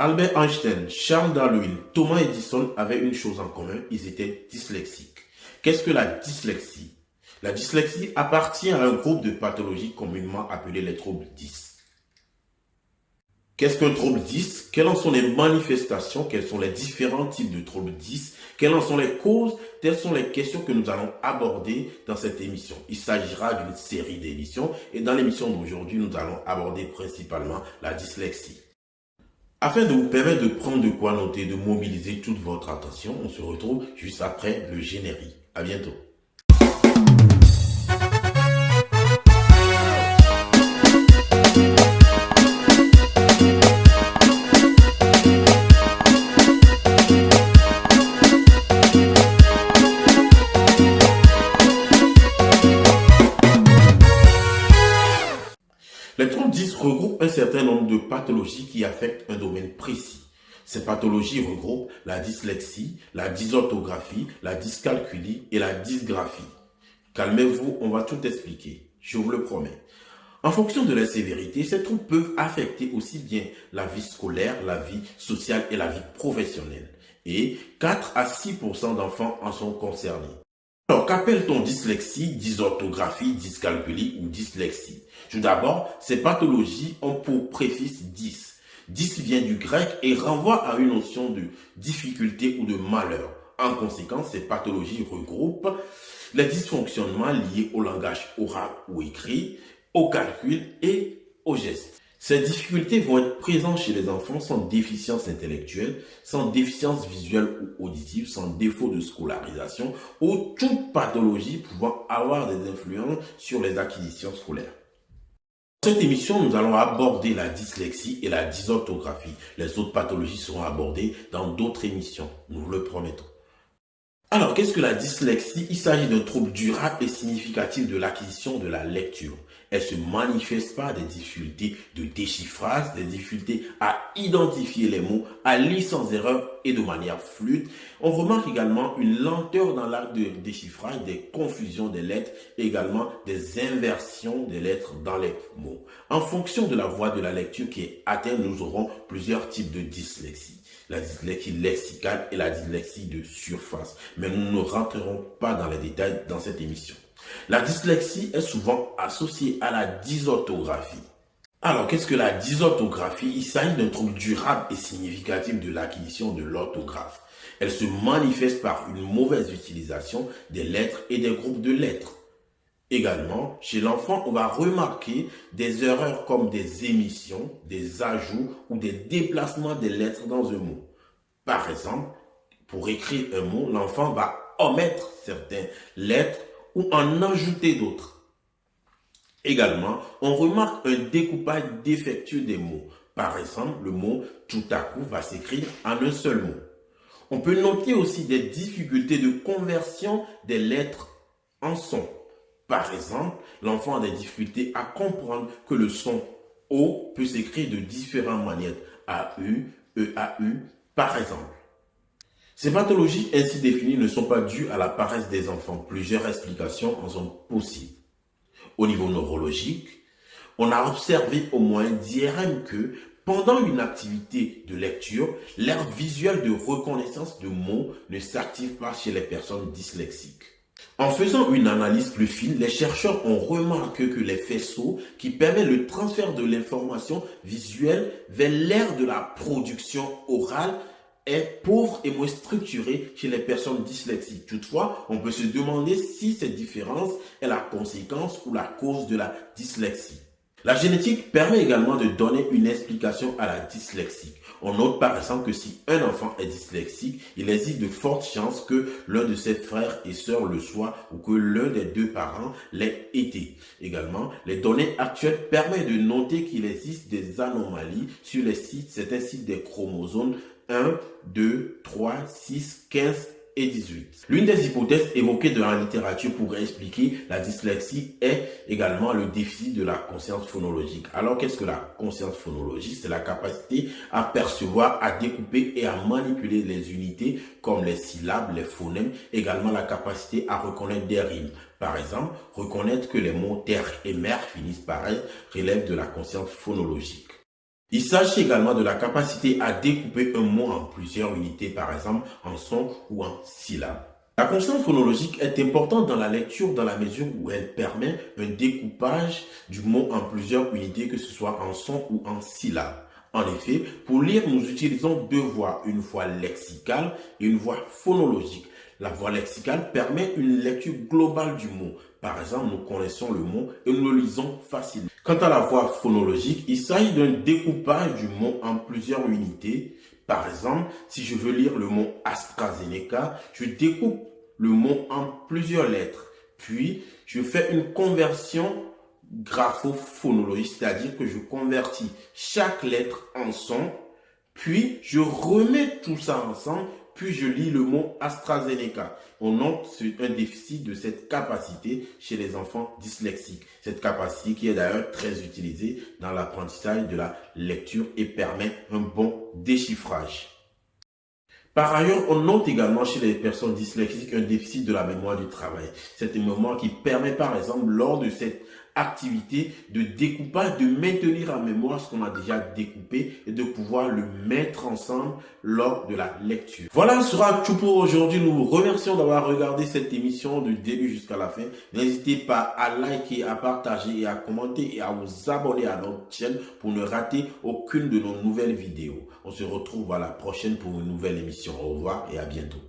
Albert Einstein, Charles Darwin, Thomas Edison avaient une chose en commun, ils étaient dyslexiques. Qu'est-ce que la dyslexie? La dyslexie appartient à un groupe de pathologies communément appelées les troubles 10. Qu'est-ce qu'un trouble 10? Quelles en sont les manifestations? Quels sont les différents types de troubles 10? Quelles en sont les causes? Telles sont les questions que nous allons aborder dans cette émission. Il s'agira d'une série d'émissions et dans l'émission d'aujourd'hui, nous allons aborder principalement la dyslexie. Afin de vous permettre de prendre de quoi noter, de mobiliser toute votre attention, on se retrouve juste après le générique. À bientôt. Les troubles 10 regroupent un certain nombre de pathologies qui affectent un domaine précis. Ces pathologies regroupent la dyslexie, la dysorthographie, la dyscalculie et la dysgraphie. Calmez-vous, on va tout expliquer, je vous le promets. En fonction de la sévérité, ces troubles peuvent affecter aussi bien la vie scolaire, la vie sociale et la vie professionnelle. Et 4 à 6% d'enfants en sont concernés. Alors, qu'appelle-t-on dyslexie, dysorthographie, dyscalculie ou dyslexie? Tout d'abord, ces pathologies ont pour préfixe 10. 10 vient du grec et renvoie à une notion de difficulté ou de malheur. En conséquence, ces pathologies regroupent les dysfonctionnements liés au langage oral ou écrit, au calcul et au geste. Ces difficultés vont être présentes chez les enfants sans déficience intellectuelle, sans déficience visuelle ou auditive, sans défaut de scolarisation ou toute pathologie pouvant avoir des influences sur les acquisitions scolaires. Dans cette émission, nous allons aborder la dyslexie et la dysorthographie. Les autres pathologies seront abordées dans d'autres émissions, nous vous le promettons. Alors, qu'est-ce que la dyslexie? Il s'agit d'un trouble durable et significatif de l'acquisition de la lecture. Elle se manifeste par des difficultés de déchiffrage, des difficultés à identifier les mots, à lire sans erreur et de manière fluide. On remarque également une lenteur dans l'acte de déchiffrage, des confusions des lettres, et également des inversions des lettres dans les mots. En fonction de la voie de la lecture qui est atteinte, nous aurons plusieurs types de dyslexie. La dyslexie lexicale et la dyslexie de surface. Mais nous ne rentrerons pas dans les détails dans cette émission. La dyslexie est souvent associée à la dysorthographie. Alors, qu'est-ce que la dysorthographie? Il s'agit d'un trouble durable et significatif de l'acquisition de l'orthographe. Elle se manifeste par une mauvaise utilisation des lettres et des groupes de lettres. Également, chez l'enfant, on va remarquer des erreurs comme des émissions, des ajouts ou des déplacements des lettres dans un mot. Par exemple, pour écrire un mot, l'enfant va omettre certaines lettres ou en ajouter d'autres. Également, on remarque un découpage défectueux des mots. Par exemple, le mot tout à coup va s'écrire en un seul mot. On peut noter aussi des difficultés de conversion des lettres en sons. Par exemple, l'enfant a des difficultés à comprendre que le son O peut s'écrire de différentes manières. A-U, E-A-U, par exemple. Ces pathologies ainsi définies ne sont pas dues à la paresse des enfants. Plusieurs explications en sont possibles. Au niveau neurologique, on a observé au moins d'IRM que pendant une activité de lecture, l'aire visuelle de reconnaissance de mots ne s'active pas chez les personnes dyslexiques. En faisant une analyse plus fine, les chercheurs ont remarqué que les faisceaux qui permettent le transfert de l'information visuelle vers l'aire de la production orale est pauvre et moins structuré chez les personnes dyslexiques. Toutefois, on peut se demander si cette différence est la conséquence ou la cause de la dyslexie. La génétique permet également de donner une explication à la dyslexie. On note par exemple que si un enfant est dyslexique, il existe de fortes chances que l'un de ses frères et sœurs le soit ou que l'un des deux parents l'ait été. Également, les données actuelles permettent de noter qu'il existe des anomalies sur certains sites des chromosomes 1, 2, 3, 6, 15 et 18. L'une des hypothèses évoquées dans la littérature pour expliquer la dyslexie est également le déficit de la conscience phonologique. Alors, qu'est-ce que la conscience phonologique? C'est la capacité à percevoir, à découper et à manipuler les unités comme les syllabes, les phonèmes, également la capacité à reconnaître des rimes. Par exemple, reconnaître que les mots terre et mer finissent par être relève de la conscience phonologique. Il s'agit également de la capacité à découper un mot en plusieurs unités, par exemple en sons ou en syllabes. La conscience phonologique est importante dans la lecture dans la mesure où elle permet un découpage du mot en plusieurs unités, que ce soit en sons ou en syllabes. En effet, pour lire, nous utilisons deux voies, une voie lexicale et une voie phonologique. La voie lexicale permet une lecture globale du mot. Par exemple, nous connaissons le mot et nous le lisons facilement. Quant à la voie phonologique, il s'agit d'un découpage du mot en plusieurs unités. Par exemple, si je veux lire le mot AstraZeneca, je découpe le mot en plusieurs lettres. Puis, je fais une conversion graphophonologique, c'est-à-dire que je convertis chaque lettre en son, puis je remets tout ça ensemble, puis je lis le mot AstraZeneca. On note un déficit de cette capacité chez les enfants dyslexiques. Cette capacité qui est d'ailleurs très utilisée dans l'apprentissage de la lecture et permet un bon déchiffrage. Par ailleurs, on note également chez les personnes dyslexiques un déficit de la mémoire du travail. Cette mémoire qui permet par exemple lors de cette activité de découpage, de maintenir en mémoire ce qu'on a déjà découpé et de pouvoir le mettre ensemble lors de la lecture. Voilà, ce sera tout pour aujourd'hui. Nous vous remercions d'avoir regardé cette émission du début jusqu'à la fin. N'hésitez pas à liker, à partager et à commenter et à vous abonner à notre chaîne pour ne rater aucune de nos nouvelles vidéos. On se retrouve à la prochaine pour une nouvelle émission. Au revoir et à bientôt.